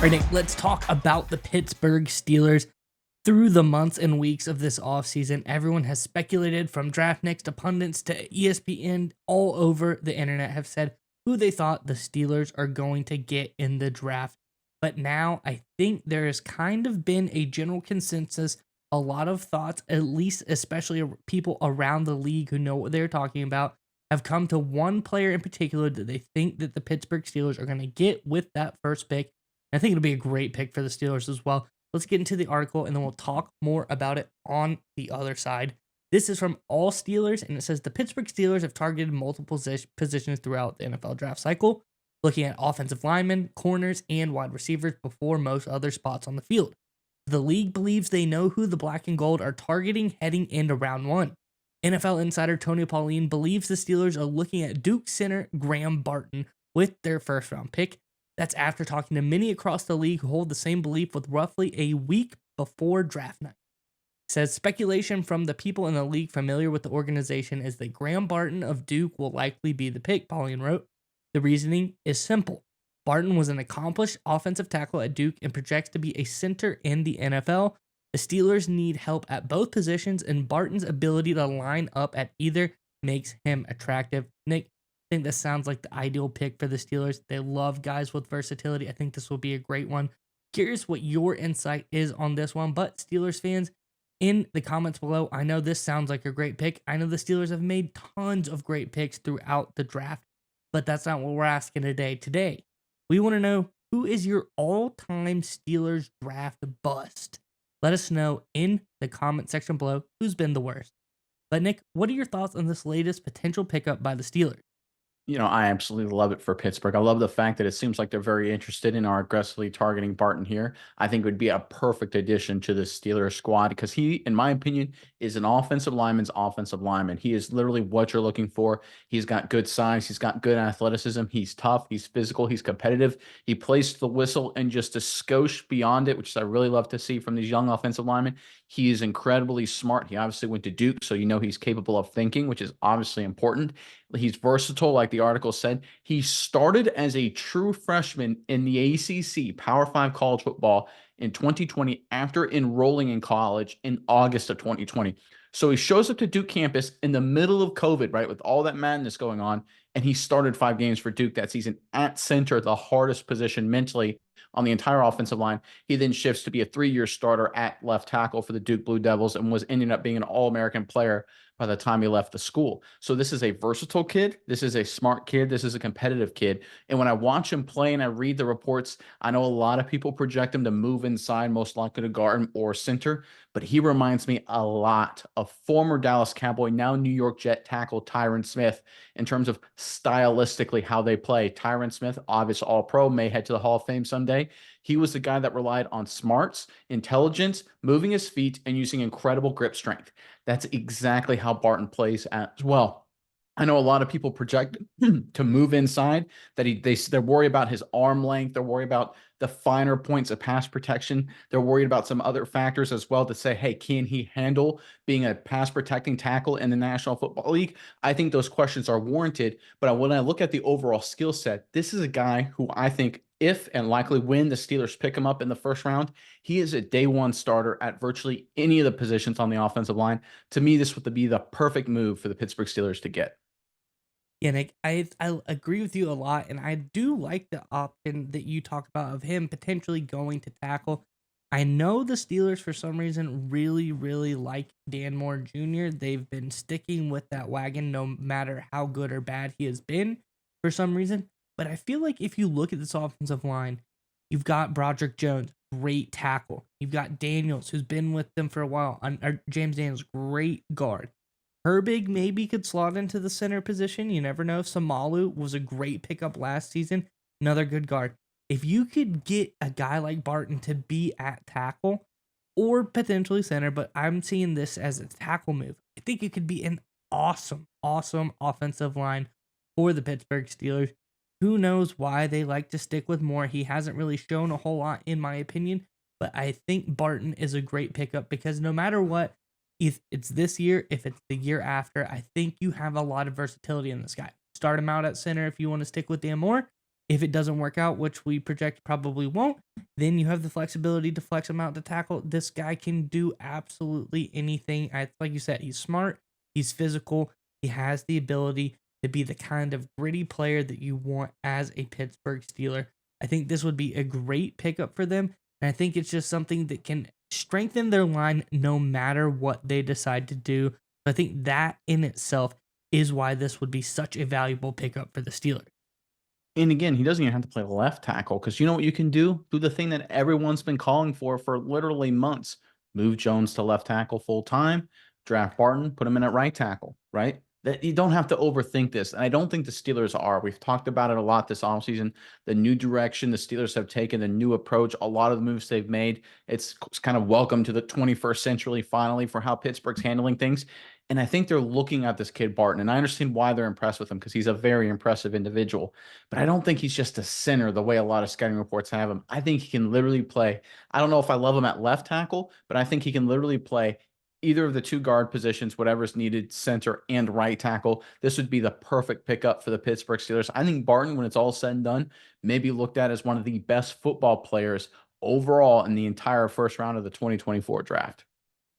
right, Nick, let's talk about the Pittsburgh Steelers. Through the months and weeks of this offseason, everyone has speculated from draft nicks to pundits to ESPN all over the internet have said who they thought the Steelers are going to get in the draft. But now I think there has kind of been a general consensus, a lot of thoughts, at least especially people around the league who know what they're talking about, have come to one player in particular that they think that the Pittsburgh Steelers are going to get with that first pick. I think it'll be a great pick for the Steelers as well. Let's get into the article and then we'll talk more about it on the other side. This is from All Steelers, and it says the Pittsburgh Steelers have targeted multiple positions throughout the NFL draft cycle, looking at offensive linemen, corners, and wide receivers before most other spots on the field. The league believes they know who the black and gold are targeting heading into round one. NFL insider Tony Pauline believes the Steelers are looking at Duke center Graham Barton with their first round pick. That's after talking to many across the league who hold the same belief with roughly a week before draft night. It says speculation from the people in the league familiar with the organization is that Graham Barton of Duke will likely be the pick, Pauline wrote. The reasoning is simple. Barton was an accomplished offensive tackle at Duke and projects to be a center in the NFL. The Steelers need help at both positions, and Barton's ability to line up at either makes him attractive. Nick, I think this sounds like the ideal pick for the Steelers. They love guys with versatility. I think this will be a great one. Curious what your insight is on this one, but Steelers fans, in the comments below, I know this sounds like a great pick. I know the Steelers have made tons of great picks throughout the draft, but that's not what we're asking today. Today, we want to know who is your all-time Steelers draft bust. Let us know in the comment section below who's been the worst. But Nick, what are your thoughts on this latest potential pickup by the Steelers? I absolutely love it for Pittsburgh. I love the fact that it seems like they're very interested in our aggressively targeting Barton here. I think it would be a perfect addition to the Steelers squad because he, in my opinion, is an offensive lineman's offensive lineman. He is literally what you're looking for. He's got good size. He's got good athleticism. He's tough. He's physical. He's competitive. He plays the whistle and just a skosh beyond it, which I really love to see from these young offensive linemen. He is incredibly smart. He obviously went to Duke, so he's capable of thinking, which is obviously important. He's versatile, like the article said. He started as a true freshman in the ACC, Power 5 college football, in 2020 after enrolling in college in August of 2020. So he shows up to Duke campus in the middle of COVID, right, with all that madness going on, and he started 5 games for Duke that season at center, the hardest position mentally on the entire offensive line. He then shifts to be a 3-year starter at left tackle for the Duke Blue Devils and was ending up being an All-American player by the time he left the school. So this is a versatile kid. This is a smart kid. This is a competitive kid. And when I watch him play and I read the reports, I know a lot of people project him to move inside, most likely to guard or center, but he reminds me a lot of former Dallas Cowboy, now New York Jet tackle Tyron Smith in terms of stylistically how they play. Tyron Smith, obvious All-Pro, may head to the Hall of Fame someday. He was the guy that relied on smarts, intelligence, moving his feet, and using incredible grip strength. That's exactly how Barton plays as well. I know a lot of people project to move inside that they're worried about his arm length. They're worried about the finer points of pass protection. They're worried about some other factors as well to say, hey, can he handle being a pass protecting tackle in the National Football League? I think those questions are warranted. But when I look at the overall skill set, this is a guy who I think if and likely when the Steelers pick him up in the first round, he is a day one starter at virtually any of the positions on the offensive line. To me, this would be the perfect move for the Pittsburgh Steelers to get. Yeah, Nick, I agree with you a lot, and I do like the option that you talk about of him potentially going to tackle. I know the Steelers, for some reason, really, really like Dan Moore Jr. They've been sticking with that wagon no matter how good or bad he has been for some reason. But I feel like if you look at this offensive line, you've got Broderick Jones, great tackle. You've got Daniels, who's been with them for a while, or James Daniels, great guard. Herbig maybe could slot into the center position. You never know. Samalu was a great pickup last season. Another good guard. If you could get a guy like Barton to be at tackle or potentially center, but I'm seeing this as a tackle move, I think it could be an awesome, awesome offensive line for the Pittsburgh Steelers. Who knows why they like to stick with Moore? He hasn't really shown a whole lot, in my opinion, but I think Barton is a great pickup because no matter what, if it's this year, if it's the year after, I think you have a lot of versatility in this guy. Start him out at center if you want to stick with Dan Moore. If it doesn't work out, which we project probably won't, then you have the flexibility to flex him out to tackle. This guy can do absolutely anything. Like you said, he's smart, he's physical, he has the ability to be the kind of gritty player that you want as a Pittsburgh Steeler. I think this would be a great pickup for them, and I think it's just something that can strengthen their line no matter what they decide to do. So I think that in itself is why this would be such a valuable pickup for the Steelers. And again, he doesn't even have to play left tackle because you know what you can do? Do the thing that everyone's been calling for literally months. Move Jones to left tackle full time, draft Barton, put him in at right tackle, right? That you don't have to overthink this. And I don't think the Steelers are. We've talked about it a lot this offseason. The new direction the Steelers have taken, the new approach, a lot of the moves they've made. It's kind of welcome to the 21st century finally for how Pittsburgh's handling things. And I think they're looking at this kid Barton, and I understand why they're impressed with him because he's a very impressive individual. But I don't think he's just a center the way a lot of scouting reports have him. I think he can literally play. I don't know if I love him at left tackle, but I think he can literally play either of the two guard positions, whatever's needed, center and right tackle. This would be the perfect pickup for the Pittsburgh Steelers. I think Barton, when it's all said and done, may be looked at as one of the best football players overall in the entire first round of the 2024 draft.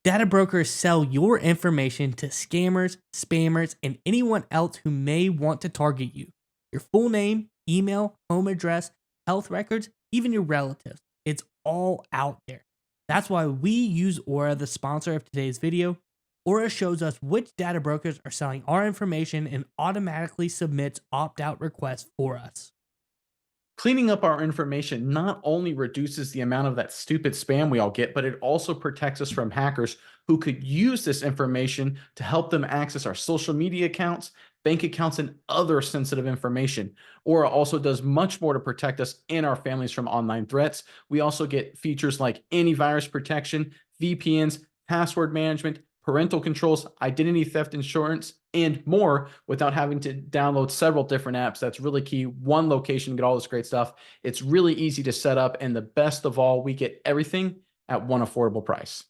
Data brokers sell your information to scammers, spammers, and anyone else who may want to target you. Your full name, email, home address, health records, even your relatives. It's all out there. That's why we use Aura, the sponsor of today's video. Aura shows us which data brokers are selling our information and automatically submits opt-out requests for us. Cleaning up our information not only reduces the amount of that stupid spam we all get, but it also protects us from hackers who could use this information to help them access our social media accounts, bank accounts, and other sensitive information. Aura also does much more to protect us and our families from online threats. We also get features like antivirus protection, VPNs, password management, parental controls, identity theft insurance, and more without having to download several different apps. That's really key. One location, get all this great stuff. It's really easy to set up. And the best of all, we get everything at one affordable price.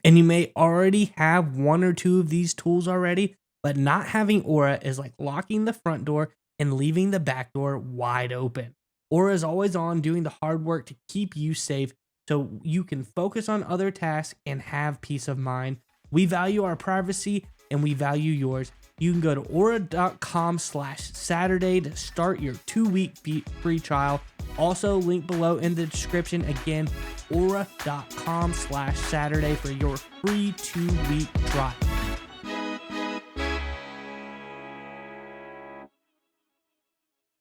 And you may already have one or two of these tools already, but not having Aura is like locking the front door and leaving the back door wide open. Aura is always on doing the hard work to keep you safe so you can focus on other tasks and have peace of mind. We value our privacy and we value yours. You can go to aura.com/Saturday to start your 2-week free trial. Also, link below in the description. Again, aura.com/Saturday for your free 2-week trial.